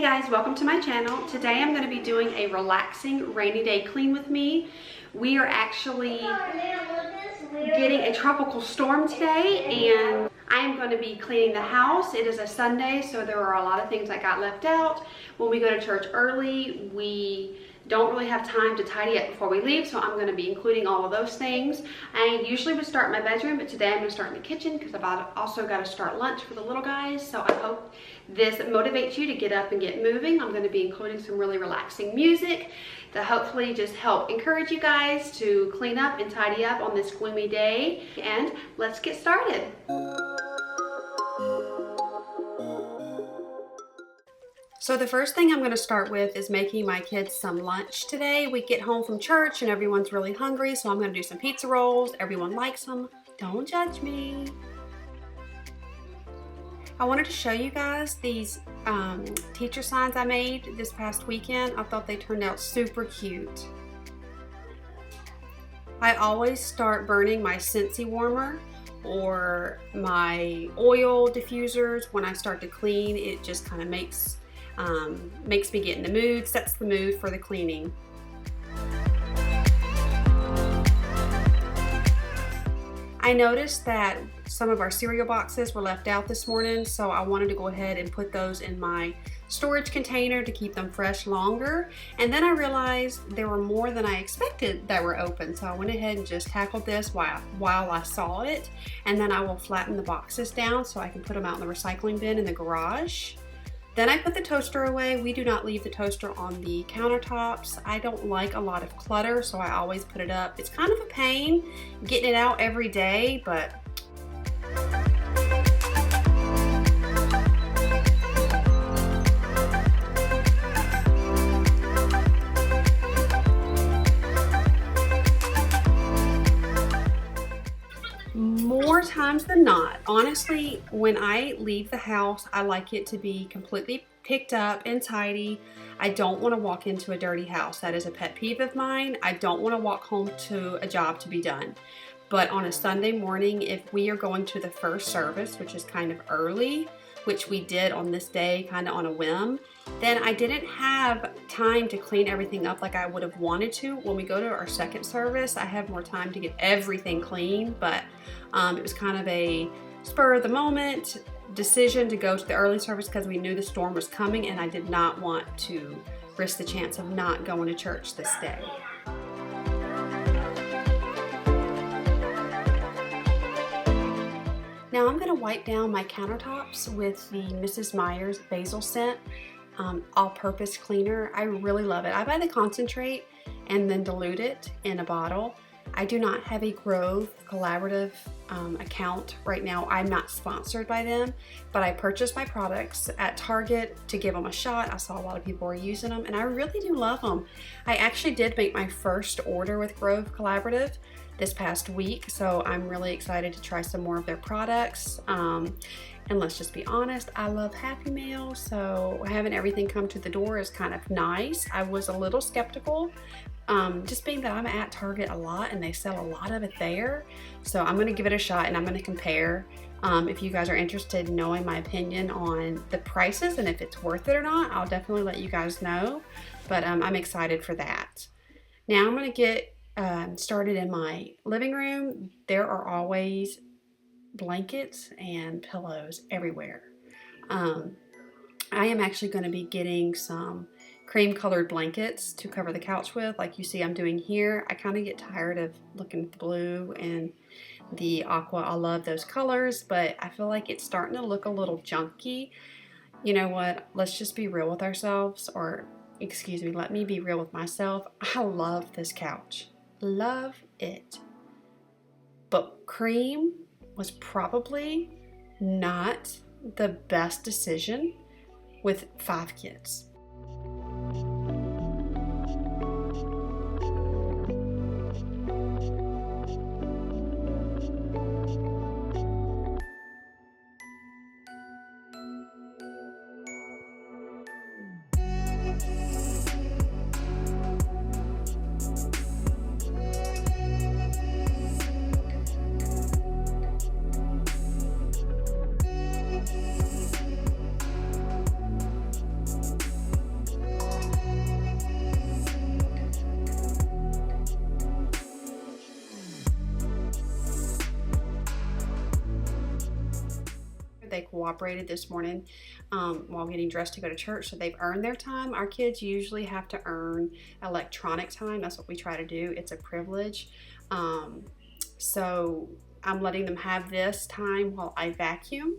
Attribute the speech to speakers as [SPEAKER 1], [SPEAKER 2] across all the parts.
[SPEAKER 1] Hey guys, welcome to my channel. Today I'm going to be doing a relaxing rainy day clean with me. We are actually getting a tropical storm today and I am going to be cleaning the house. It is a Sunday, so there are a lot of things that got left out. When we go to church early, we don't really have time to tidy up before we leave, so I'm going to be including all of those things. I usually would start in my bedroom, but today I'm going to start in the kitchen because I've also got to start lunch for the little guys. So I hope this motivates you to get up and get moving. I'm going to be including some really relaxing music to hopefully just help encourage you guys to clean up and tidy up on this gloomy day. And let's get started. So the first thing I'm going to start with is making my kids some lunch today. We get home from church and everyone's really hungry, so I'm going to do some pizza rolls. Everyone likes them. Don't judge me. I wanted to show you guys these teacher signs I made this past weekend. I thought they turned out super cute. I always start burning my Scentsy warmer or my oil diffusers when I start to clean. It just kind of makes me get in the mood, sets the mood for the cleaning. I noticed that some of our cereal boxes were left out this morning, so I wanted to go ahead and put those in my storage container to keep them fresh longer. And then I realized there were more than I expected that were open, so I went ahead and just tackled this while I saw it. And then I will flatten the boxes down so I can put them out in the recycling bin in the garage. Then I put the toaster away. We do not leave the toaster on the countertops. I don't like a lot of clutter, so I always put it up. It's kind of a pain getting it out every day, but more times than not, honestly, when I leave the house, I like it to be completely picked up and tidy. I don't want to walk into a dirty house. That is a pet peeve of mine. I don't want to walk home to a job to be done. But on a Sunday morning, if we are going to the first service, which is kind of early, which we did on this day kind of on a whim, then I didn't have time to clean everything up like I would have wanted to. When we go to our second service, I have more time to get everything clean, but it was kind of a spur of the moment decision to go to the early service because we knew the storm was coming and I did not want to risk the chance of not going to church this day. Now I'm going to wipe down my countertops with the Mrs. Meyer's basil scent all-purpose cleaner. I really love it. I buy the concentrate and then dilute it in a bottle. I do not have a Grove collaborative account right now. I'm not sponsored by them, but I purchased my products at Target to give them a shot. I saw a lot of people were using them and I really do love them. I actually did make my first order with Grove Collaborative this past week, so I'm really excited to try some more of their products. And let's just be honest, I love Happy Meal, so having everything come to the door is kind of nice. I was a little skeptical, just being that I'm at Target a lot and they sell a lot of it there. So I'm gonna give it a shot and I'm gonna compare. If you guys are interested in knowing my opinion on the prices and if it's worth it or not, I'll definitely let you guys know. But I'm excited for that. Now I'm gonna get started in my living room. There are always blankets and pillows everywhere. I am actually going to be getting some cream colored blankets to cover the couch with, like you see I'm doing here. I kind of get tired of looking at the blue and the aqua. I love those colors, but I feel like it's starting to look a little junky. You know what? Let's just be real with ourselves, or excuse me, let me be real with myself. I love this couch. Love it. But cream was probably not the best decision with 5 kids. They cooperated this morning while getting dressed to go to church, so they've earned their time. Our kids usually have to earn electronic time. That's what we try to do. It's a privilege. So I'm letting them have this time while I vacuum.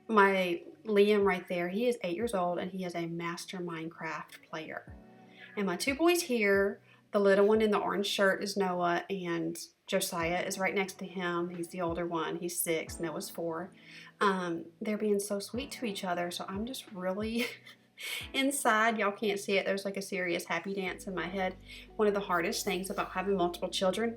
[SPEAKER 1] My Liam right there, he is 8 years old and he is a master Minecraft player. And my two boys here, the little one in the orange shirt is Noah, and Josiah is right next to him. He's the older one. He's 6. Noah's 4. They're being so sweet to each other. So I'm just really inside. Y'all can't see it. There's like a serious happy dance in my head. One of the hardest things about having multiple children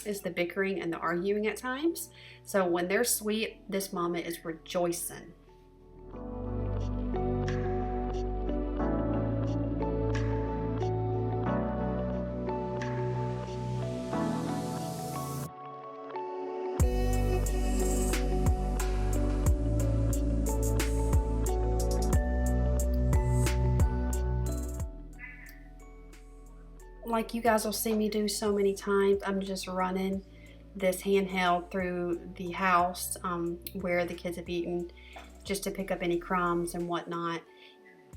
[SPEAKER 1] is the bickering and the arguing at times. So when they're sweet, this mama is rejoicing. Like you guys will see me do so many times, I'm just running this handheld through the house where the kids have eaten, just to pick up any crumbs and whatnot.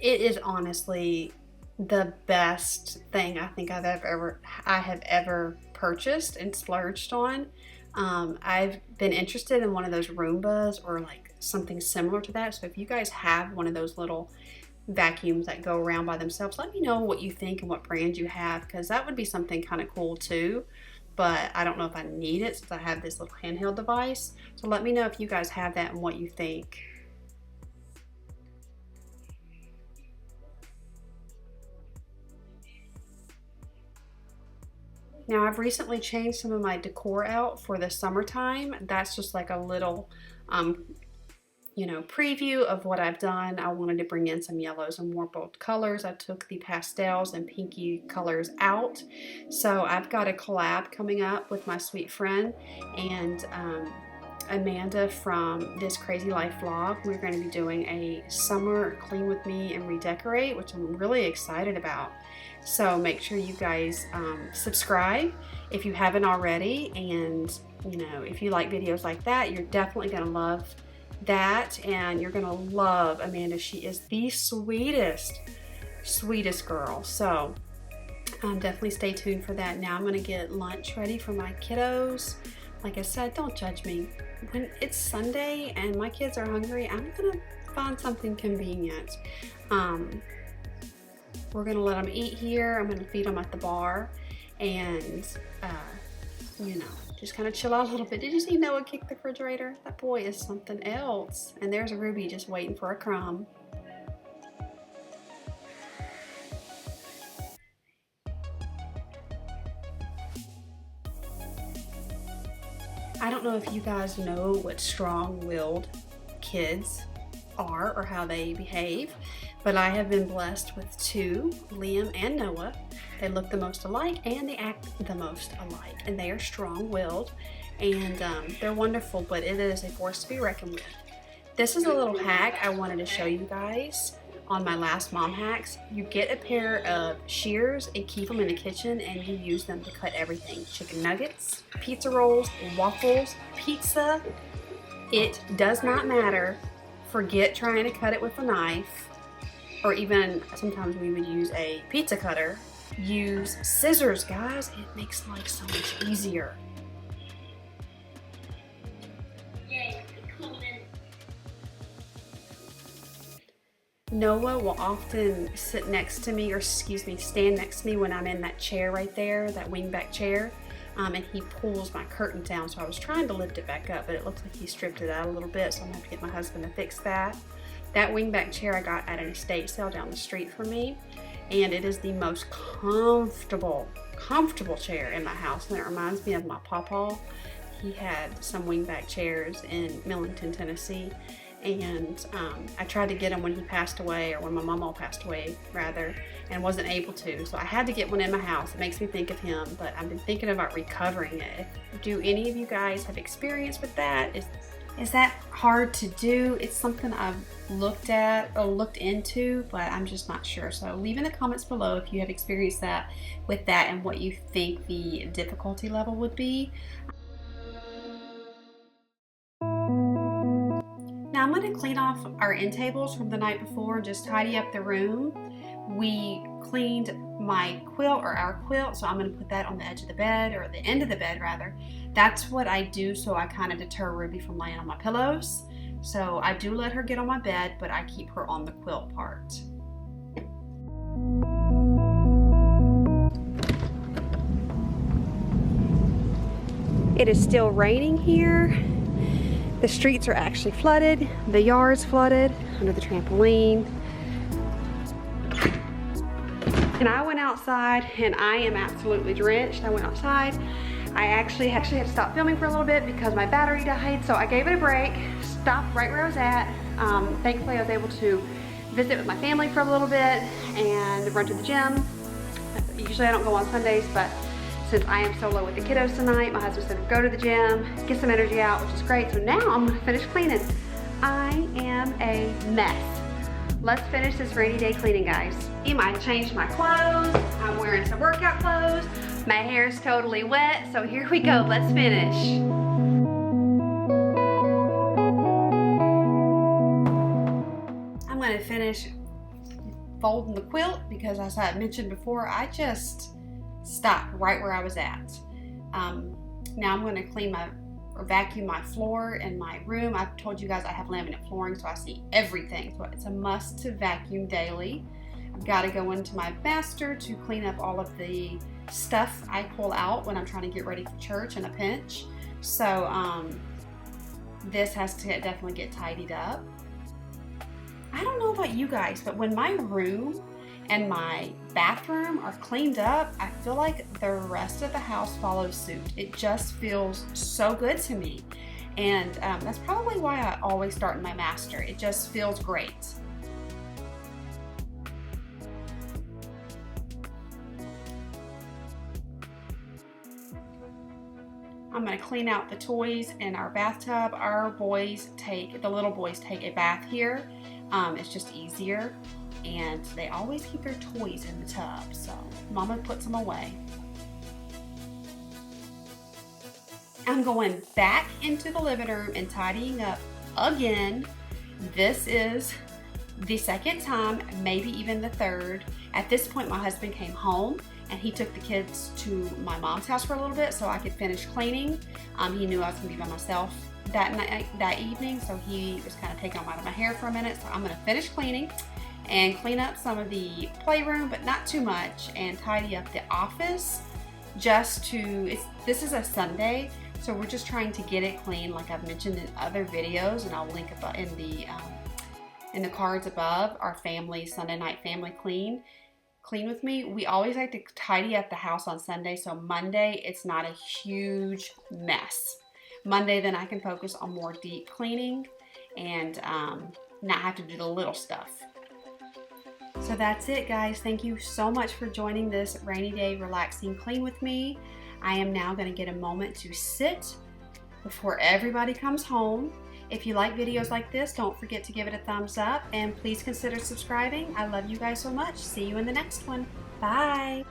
[SPEAKER 1] It is honestly the best thing I think I have ever purchased and splurged on. I've been interested in one of those Roombas or like something similar to that. So if you guys have one of those little vacuums that go around by themselves, let me know what you think and what brand you have, because that would be something kind of cool too. But I don't know if I need it since I have this little handheld device. So let me know if you guys have that and what you think. Now I've recently changed some of my decor out for the summertime. That's just like a little preview of what I've done. I wanted to bring in some yellows and more bold colors. I took the pastels and pinky colors out. So I've got a collab coming up with my sweet friend and Amanda from This Crazy Life vlog. We're going to be doing a summer clean with me and redecorate, which I'm really excited about. So make sure you guys subscribe if you haven't already, and if you like videos like that, you're definitely going to love that, and you're gonna love Amanda. She is the sweetest girl. So definitely stay tuned for that. Now I'm gonna get lunch ready for my kiddos. Like I said, don't judge me. When it's Sunday and my kids are hungry, I'm gonna find something convenient. We're gonna let them eat here. I'm gonna feed them at the bar, and just kind of chill out a little bit. Did you see Noah kick the refrigerator? That boy is something else. And there's a Ruby just waiting for a crumb. I don't know if you guys know what strong-willed kids are or how they behave, but I have been blessed with two, Liam and Noah. They look the most alike and they act the most alike, and they are strong-willed, and they're wonderful, but it is a force to be reckoned with. This is a little hack I wanted to show you guys on my last mom hacks. You get a pair of shears and keep them in the kitchen, and you use them to cut everything. Chicken nuggets, pizza rolls, waffles, pizza. It does not matter. Forget trying to cut it with a knife, or even sometimes we would use a pizza cutter. Use scissors, guys. It makes life so much easier. Noah will often sit next to me, or stand next to me when I'm in that chair right there, that wingback chair, and he pulls my curtain down. So I was trying to lift it back up, but it looks like he stripped it out a little bit, so I'm gonna have to get my husband to fix that. That wingback chair I got at an estate sale down the street from me, and it is the most comfortable chair in my house, and it reminds me of my pawpaw. He had some wingback chairs in Millington, Tennessee, and I tried to get him when he passed away, or when my mama passed away rather, and wasn't able to, so I had to get one in my house. It makes me think of him, but I've been thinking about recovering it. Do any of you guys have experience with that? Is that hard to do? It's something I've looked at or looked into, but I'm just not sure. So leave in the comments below if you have experienced that with that and what you think the difficulty level would be. going to clean off our end tables from the night before and just tidy up the room. We cleaned my quilt, or our quilt, so I'm going to put that on the edge of the bed, or the end of the bed rather. That's what I do, so I kind of deter Ruby from laying on my pillows. So I do let her get on my bed, but I keep her on the quilt part. It is still raining here. The streets are actually flooded. The yard's flooded under the trampoline. And I went outside and I am absolutely drenched. I went outside. I actually had to stop filming for a little bit because my battery died. So I gave it a break, stopped right where I was at. Thankfully I was able to visit with my family for a little bit and run to the gym. Usually I don't go on Sundays, but since I am so low with the kiddos tonight, my husband said go to the gym, get some energy out, which is great. So now I'm gonna finish cleaning. I am a mess. Let's finish this rainy day cleaning, guys. I changed my clothes. I'm wearing some workout clothes. My hair is totally wet, so here we go. Let's finish. I'm gonna finish folding the quilt because, as I mentioned before, I just stopped right where I was at. Now I'm gonna vacuum my floor in my room. I've told you guys I have laminate flooring, so I see everything. So it's a must to vacuum daily. I've got to go into my master to clean up all of the stuff I pull out when I'm trying to get ready for church in a pinch. So this has to definitely get tidied up. I don't know about you guys, but when my room and my bathroom are cleaned up, I feel like the rest of the house follows suit. It just feels so good to me. And that's probably why I always start in my master. It just feels great. I'm gonna clean out the toys in our bathtub. The little boys take a bath here. It's just easier. And they always keep their toys in the tub, so Mama puts them away. I'm going back into the living room and tidying up again. This is the second time, maybe even the third. At this point, my husband came home and he took the kids to my mom's house for a little bit so I could finish cleaning. He knew I was gonna be by myself that evening, so he was kind of taking them out of my hair for a minute. So I'm gonna finish cleaning and clean up some of the playroom, but not too much, and tidy up the office this is a Sunday, so we're just trying to get it clean like I've mentioned in other videos, and I'll link in the cards above our Sunday night family clean with me. We always like to tidy up the house on Sunday, so Monday it's not a huge mess. Monday then I can focus on more deep cleaning and not have to do the little stuff. So that's it, guys. Thank you so much for joining this rainy day relaxing clean with me. I am now going to get a moment to sit before everybody comes home. If you like videos like this, don't forget to give it a thumbs up and please consider subscribing. I love you guys so much. See you in the next one. Bye.